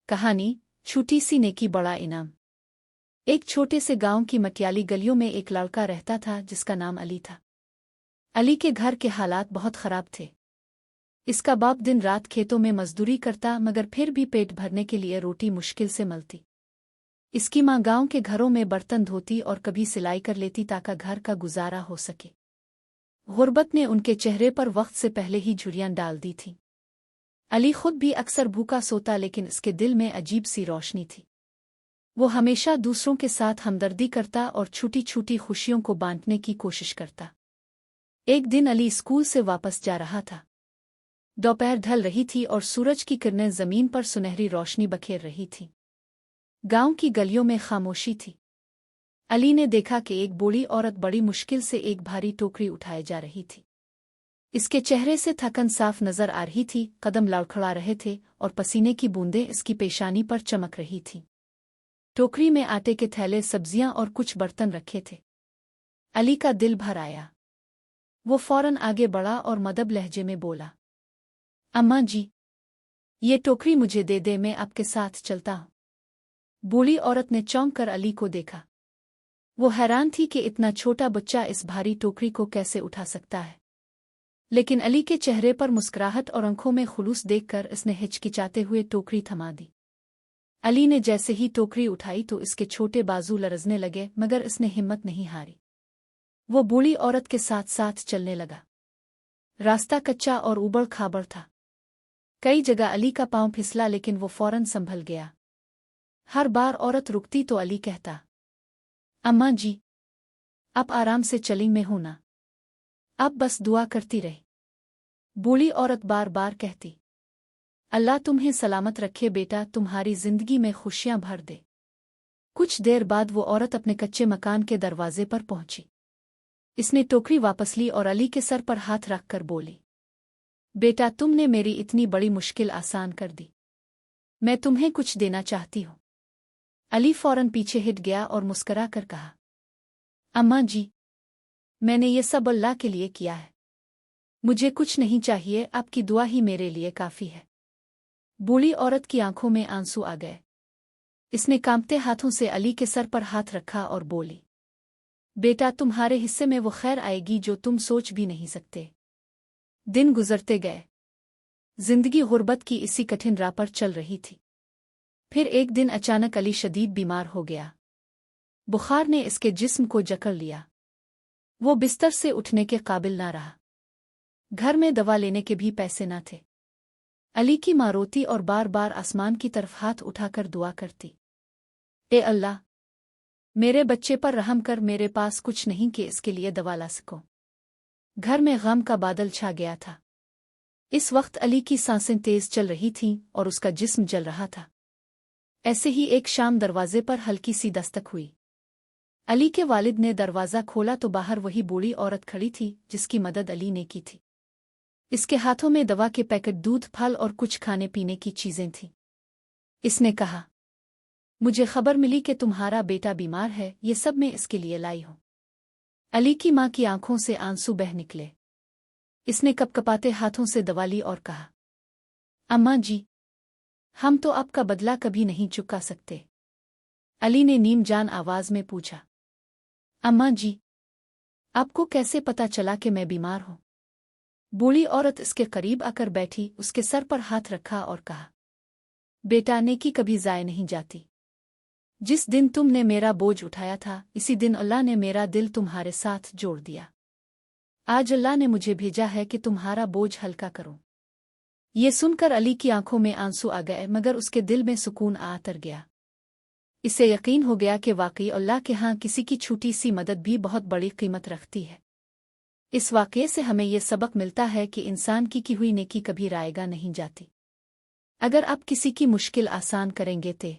कहानी छोटी सी नेकी बड़ा इनाम। एक छोटे से गांव की मटियाली गलियों में एक लड़का रहता था जिसका नाम अली था। अली के घर के हालात बहुत खराब थे। इसका बाप दिन रात खेतों में मजदूरी करता मगर फिर भी पेट भरने के लिए रोटी मुश्किल से मिलती। इसकी माँ गांव के घरों में बर्तन धोती और कभी सिलाई कर लेती ताकि घर का गुजारा हो सके। गुर्बत ने उनके चेहरे पर वक्त से पहले ही झुर्रियां डाल दी थीं। अली खुद भी अक्सर भूखा सोता लेकिन इसके दिल में अजीब सी रोशनी थी। वो हमेशा दूसरों के साथ हमदर्दी करता और छोटी छोटी खुशियों को बांटने की कोशिश करता। एक दिन अली स्कूल से वापस जा रहा था। दोपहर ढल रही थी और सूरज की किरणें जमीन पर सुनहरी रोशनी बखेर रही थीं। गांव की गलियों में खामोशी थी। अली ने देखा कि एक बूढ़ी औरत बड़ी मुश्किल से एक भारी टोकरी उठाए जा रही थी। इसके चेहरे से थकन साफ नजर आ रही थी, कदम लड़खड़ा रहे थे और पसीने की बूंदें इसकी पेशानी पर चमक रही थीं। टोकरी में आटे के थैले, सब्जियां और कुछ बर्तन रखे थे। अली का दिल भर आया। वो फौरन आगे बढ़ा और मदब लहजे में बोला, अम्मा जी, ये टोकरी मुझे दे दे, मैं आपके साथ चलता हूँ। बूढ़ी औरत ने चौंक कर अली को देखा। वो हैरान थी कि इतना छोटा बच्चा इस भारी टोकरी को कैसे उठा सकता है। लेकिन अली के चेहरे पर मुस्कुराहट और आंखों में खुलूस देखकर इसने हिचकिचाते हुए टोकरी थमा दी। अली ने जैसे ही टोकरी उठाई तो इसके छोटे बाजू लरजने लगे मगर इसने हिम्मत नहीं हारी। वो बूढ़ी औरत के साथ साथ चलने लगा। रास्ता कच्चा और ऊबड़ खाबड़ था। कई जगह अली का पांव फिसला लेकिन वो फौरन संभल गया। हर बार औरत रुकती तो अली कहता, अम्मा जी, आप आराम से चली, मैं हूं ना, आप बस दुआ करती रहे। बूढ़ी औरत बार बार कहती, अल्लाह तुम्हें सलामत रखे बेटा, तुम्हारी जिंदगी में खुशियां भर दे। कुछ देर बाद वो औरत अपने कच्चे मकान के दरवाजे पर पहुंची। इसने टोकरी वापस ली और अली के सर पर हाथ रखकर बोली, बेटा, तुमने मेरी इतनी बड़ी मुश्किल आसान कर दी। मैं तुम्हें कुछ देना चाहती हूँ। अली फौरन पीछे हट गया और मुस्करा कर कहा, अम्मा जी, मैंने ये सब अल्लाह के लिए किया है। मुझे कुछ नहीं चाहिए, आपकी दुआ ही मेरे लिए काफी है। बूढ़ी औरत की आंखों में आंसू आ गए। इसने कांपते हाथों से अली के सर पर हाथ रखा और बोली, बेटा, तुम्हारे हिस्से में वो खैर आएगी जो तुम सोच भी नहीं सकते। दिन गुजरते गए। जिंदगी गुर्बत की इसी कठिन राह पर चल रही थी। फिर एक दिन अचानक अली शदीद बीमार हो गया। बुखार ने इसके जिस्म को जकड़ लिया। वो बिस्तर से उठने के काबिल ना रहा। घर में दवा लेने के भी पैसे न थे। अली की माँ रोती और बार बार आसमान की तरफ हाथ उठाकर दुआ करती, ए अल्लाह, मेरे बच्चे पर रहम कर, मेरे पास कुछ नहीं कि इसके लिए दवा ला सकूं। घर में गम का बादल छा गया था। इस वक्त अली की सांसें तेज चल रही थीं और उसका जिस्म जल रहा था। ऐसे ही एक शाम दरवाजे पर हल्की सी दस्तक हुई। अली के वालिद ने दरवाज़ा खोला तो बाहर वही बूढ़ी औरत खड़ी थी जिसकी मदद अली ने की थी। इसके हाथों में दवा के पैकेट, दूध, फल और कुछ खाने पीने की चीजें थीं। इसने कहा, मुझे खबर मिली कि तुम्हारा बेटा बीमार है, ये सब मैं इसके लिए लाई हूं। अली की मां की आंखों से आंसू बह निकले। इसने कपकपाते हाथों से दवा ली और कहा, अम्मा जी, हम तो आपका बदला कभी नहीं चुका सकते। अली ने नीम जान आवाज में पूछा, अम्मा जी, आपको कैसे पता चला कि मैं बीमार हूं? बूढ़ी औरत इसके करीब आकर बैठी, उसके सर पर हाथ रखा और कहा, बेटा, नेकी कभी ज़ाय नहीं जाती। जिस दिन तुमने मेरा बोझ उठाया था, इसी दिन अल्लाह ने मेरा दिल तुम्हारे साथ जोड़ दिया। आज अल्लाह ने मुझे भेजा है कि तुम्हारा बोझ हल्का करूं। ये सुनकर अली की आंखों में आंसू आ गए मगर उसके दिल में सुकून आ तर गया। इसे यकीन हो गया कि वाकई अल्लाह के यहाँ किसी की छोटी सी मदद भी बहुत बड़ी कीमत रखती है। इस वाक़ये से हमें यह सबक मिलता है कि इंसान की हुई नेकी कभी रायगा नहीं जाती। अगर आप किसी की मुश्किल आसान करेंगे तो